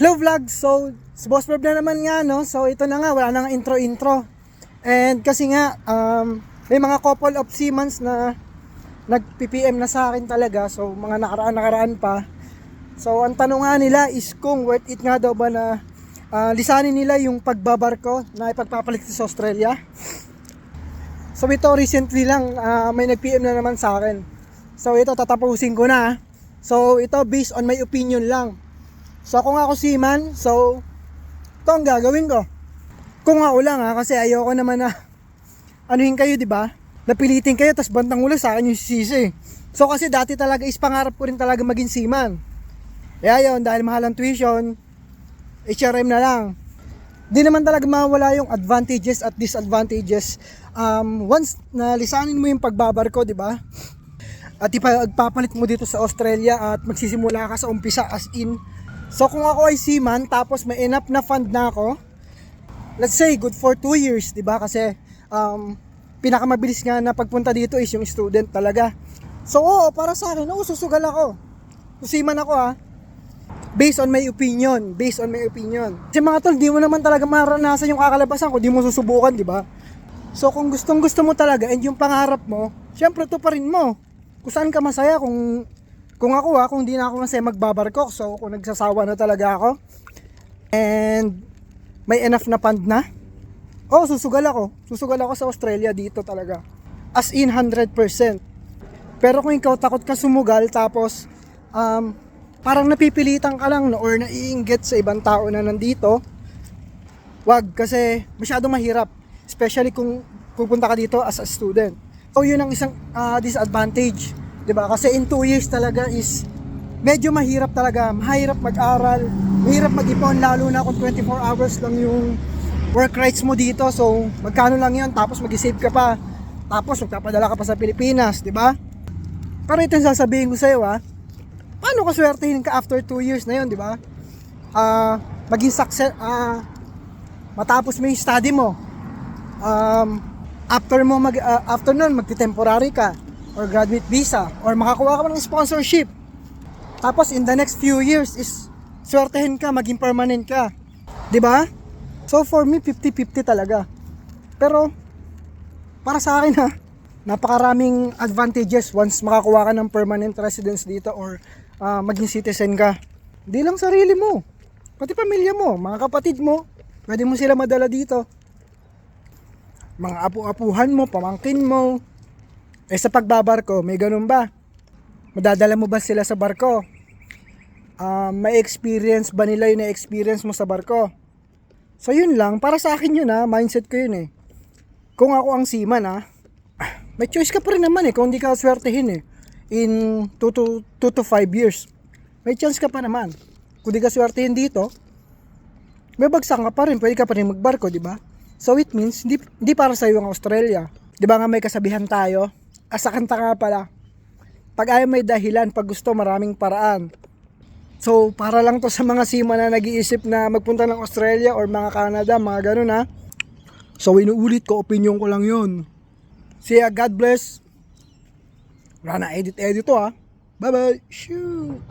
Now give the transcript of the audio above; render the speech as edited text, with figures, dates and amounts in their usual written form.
Hello vlog, so si Boss Verb na naman nga no. So ito na nga, wala na nga intro. And kasi nga may mga couple of seamans na nag-PPM na sa akin talaga. So mga nakaraan pa. So ang tanong nga nila is kung worth it nga daw ba na lisanin nila yung pagbabarko na ipagpapalit sa Australia. So ito recently lang may nag-PM na naman sa akin. So ito tatapusin ko na. So ito based on my opinion lang. So kung ako seaman, so ito ang gagawin ko. Kung ako lang kasi ayoko naman na anuhin kayo, di ba? Napilitin kayo tapos bantang huli sa akin yung sisi. So kasi dati talaga is pangarap ko rin talaga maging seaman. Kaya yun, dahil mahal ang tuition, HRM na lang. Di naman talaga mawala yung advantages at disadvantages. Once na lisanin mo yung pagbabarko, di ba? At ipagpapalit mo dito sa Australia at magsisimula ka sa umpisa as in. So kung ako ay seaman tapos may enough na fund na ako, let's say good for 2 years, 'di ba? Kasi pinakamabilis nga na pagpunta dito is yung student talaga. So oo, para sa akin, susugal ako. Seaman ako based on my opinion. Kasi mga tol, di mo naman talaga maranasan yung kakalabasan ko, di mo susubukan, 'di ba? So kung gusto mo talaga and yung pangarap mo, syempre tuparin mo. Kung saan ka masaya, kung ako kung hindi na ako masaya magbabarko, so kung nagsasawa na talaga ako and may enough na fund na, susugal ako sa Australia dito talaga, as in 100%. Pero kung ikaw takot ka sumugal tapos parang napipilitan ka lang or naiinggit sa ibang tao na nandito, wag, kasi masyadong mahirap, especially kung pupunta ka dito as a student. So yun ang isang disadvantage, 'di ba? Kasi in 2 years talaga is medyo mahirap talaga, mahirap mag-aral, mahirap mag-ipon, lalo na kung 24 hours lang yung work rights mo dito. So magkano lang 'yon, tapos mag-save ka pa, tapos magpapadala ka pa sa Pilipinas, 'di ba? Pero ito yung sasabihin ko sa iyo, paano ka swertehin ka after 2 years na 'yon, 'di ba? Maging success, matapos mo yung study mo. After nun magti-temporary ka or graduate visa or makakuha ka ng sponsorship. Tapos in the next few years is swertehin ka, maging permanent ka. 'Di ba? So for me 50-50 talaga. Pero para sa akin napakaraming advantages once makakuha ka ng permanent residence dito or maging citizen ka. Hindi lang sarili mo, pati pamilya mo, mga kapatid mo, pwede mo sila madala dito. Mga apu-apuhan mo, pamangkin mo. Sa pagbabarko, may ganun ba? Madadala mo ba sila sa barko? May experience ba nila yung na-experience mo sa barko? So yun lang, para sa akin yun mindset ko yun Kung ako ang seaman may choice ka pa rin naman kung hindi ka swertehin in 2 to 5 years. May chance ka pa naman. Kung di ka swertehin dito, may bagsak ka pa rin, pwede ka pa rin magbarko, di ba? So it means, hindi para sa iyo ang Australia. Di ba nga may kasabihan tayo? Sa kanta nga pala, pag ayaw may dahilan, pag gusto maraming paraan. So para lang to sa mga seaman na nag-iisip na magpunta ng Australia or mga Canada, mga ganun So inuulit ko, opinion ko lang yun. See ya, God bless. Wala na edit to Bye bye. Shoo.